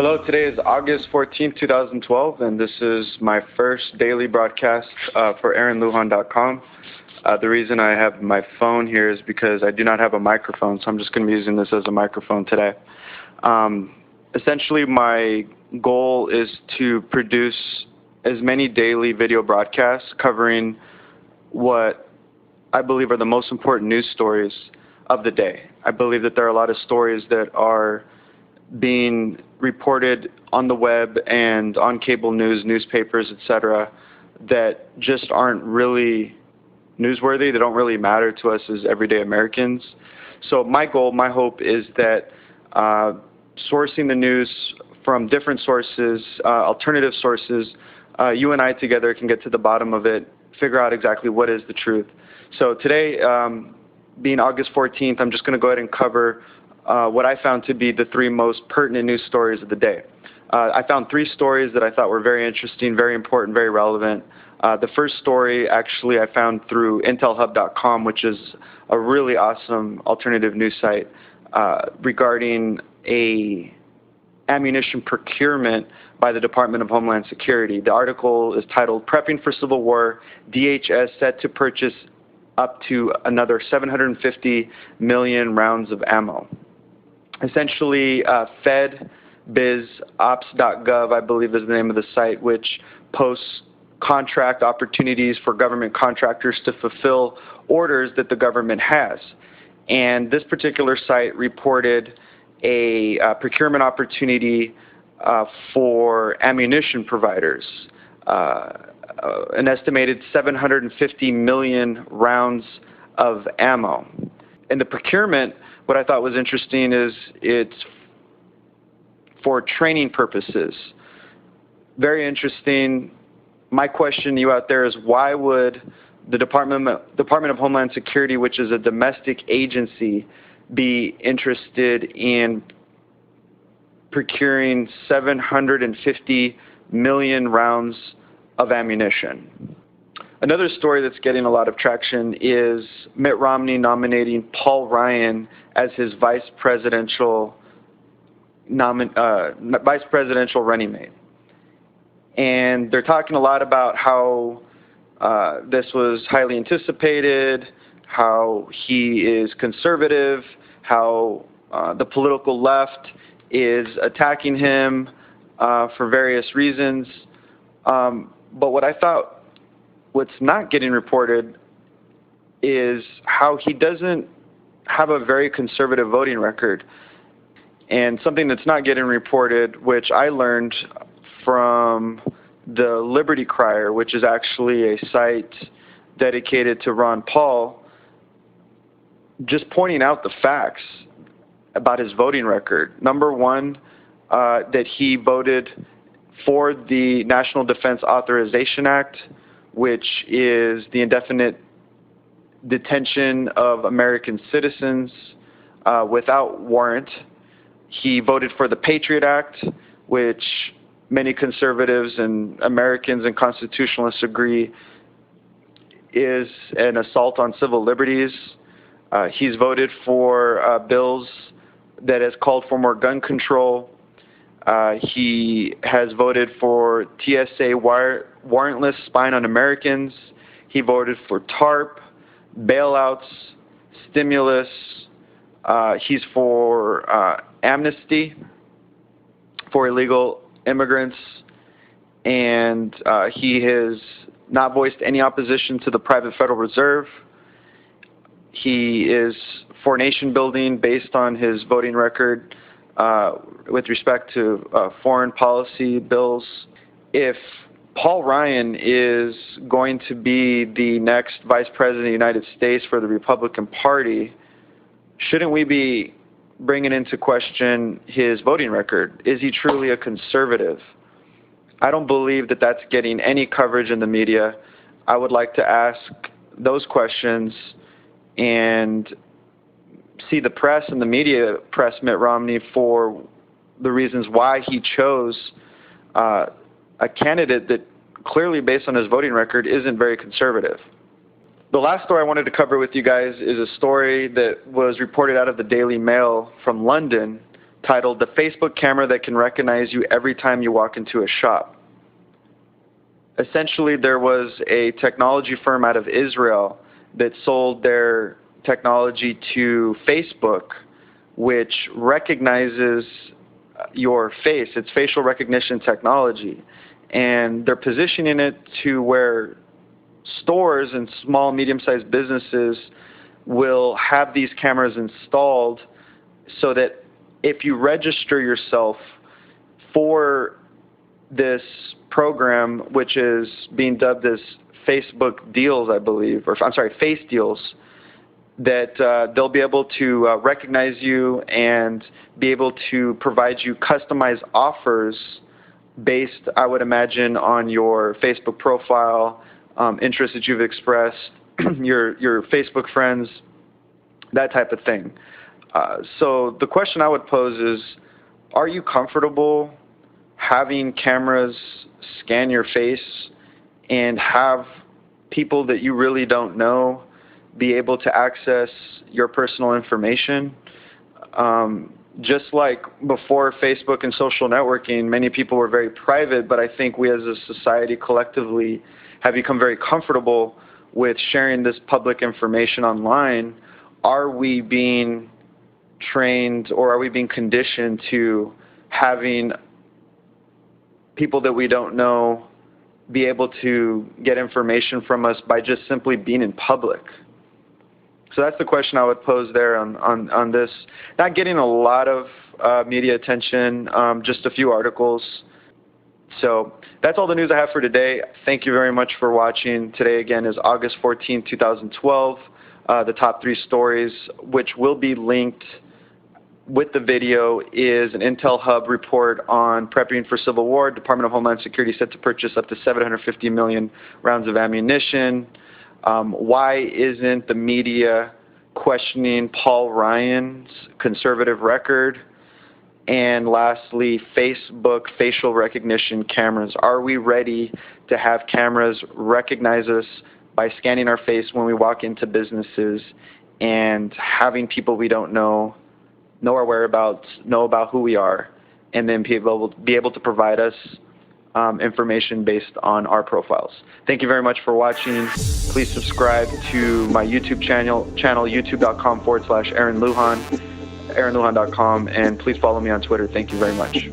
Hello, today is August 14th, 2012, and this is my first daily broadcast for AaronLujan.com. The reason I have my phone here is because I do not have a microphone, so I'm just going to be using this as a microphone today. Essentially, my goal is to produce as many daily video broadcasts covering what I believe are the most important news stories of the day. I believe that there are a lot of stories that are being reported on the web and on cable news, newspapers, etc., that just aren't really newsworthy. They don't really matter to us as everyday Americans. So my goal, my hope is that sourcing the news from different sources, alternative sources, you and I together can get to the bottom of it, figure out exactly what is the truth. So today, being August 14th, I'm just going to go ahead and cover what I found to be the three most pertinent news stories of the day. I found three stories that I thought were very interesting, very important, very relevant. The first story, actually, I found through intelhub.com, which is a really awesome alternative news site regarding a ammunition procurement by the Department of Homeland Security. The article is titled, "Prepping for Civil War, DHS Set to Purchase Up to Another 750 Million Rounds of Ammo." Essentially, fedbizops.gov, I believe is the name of the site, which posts contract opportunities for government contractors to fulfill orders that the government has. And this particular site reported a procurement opportunity for ammunition providers, an estimated 750 million rounds of ammo. And the procurement, what I thought was interesting is it's for training purposes. Very interesting. My question to you out there is, why would the Department of Homeland Security, which is a domestic agency, be interested in procuring 750 million rounds of ammunition? Another story that's getting a lot of traction is Mitt Romney nominating Paul Ryan as his vice presidential running mate. And they're talking a lot about how this was highly anticipated, how he is conservative, how the political left is attacking him for various reasons. But what I thought what's not getting reported is how he doesn't have a very conservative voting record. And something that's not getting reported, which I learned from the Liberty Crier, which is actually a site dedicated to Ron Paul, just pointing out the facts about his voting record. Number one, that he voted for the National Defense Authorization Act, which is the indefinite detention of American citizens without warrant. He voted for the Patriot Act, which many conservatives and Americans and constitutionalists agree is an assault on civil liberties. He's voted for bills that has called for more gun control. He has voted for TSA warrantless spying on Americans. He voted for TARP, bailouts, stimulus. He's for amnesty for illegal immigrants. And he has not voiced any opposition to the private Federal Reserve. He is for nation building based on his voting record with respect to foreign policy bills. If Paul Ryan is going to be the next Vice President of the United States for the Republican Party, shouldn't we be bringing into question his voting record? Is he truly a conservative? I don't believe that that's getting any coverage in the media. I would like to ask those questions and see the press and the media press Mitt Romney for the reasons why he chose a candidate that clearly, based on his voting record, isn't very conservative. The last story I wanted to cover with you guys is a story that was reported out of the Daily Mail from London titled "The Facebook Camera That Can Recognize You Every Time You Walk Into a Shop." Essentially, there was a technology firm out of Israel that sold their technology to Facebook, which recognizes your face. It's facial recognition technology. And they're positioning it to where stores and small, medium-sized businesses will have these cameras installed so that if you register yourself for this program, which is being dubbed as Facebook Deals, I believe, or I'm sorry, Face Deals, that they'll be able to recognize you and be able to provide you customized offers based, I would imagine, on your Facebook profile, interests that you've expressed, your Facebook friends, that type of thing. So the question I would pose is, are you comfortable having cameras scan your face and have people that you really don't know be able to access your personal information? Just like before Facebook and social networking, many people were very private, but I think we as a society collectively have become very comfortable with sharing this public information online. Are we being trained, or are we being conditioned to having people that we don't know be able to get information from us by just simply being in public? So that's the question I would pose there on this. Not getting a lot of media attention, just a few articles. So that's all the news I have for today. Thank you very much for watching. Today, again, is August 14, 2012. The top 3 stories, which will be linked with the video, is an Intel Hub report on prepping for civil war. Department of Homeland Security set to purchase up to 750 million rounds of ammunition. Why isn't the media questioning Paul Ryan's conservative record? And lastly, Facebook facial recognition cameras. Are we ready to have cameras recognize us by scanning our face when we walk into businesses, and having people we don't know our whereabouts, know about who we are, and then be able to provide us information based on our profiles? Thank you very much for watching. Please subscribe to my YouTube channel youtube.com/Aaron Lujan, aaronlujan.com, and please follow me on Twitter. Thank you very much.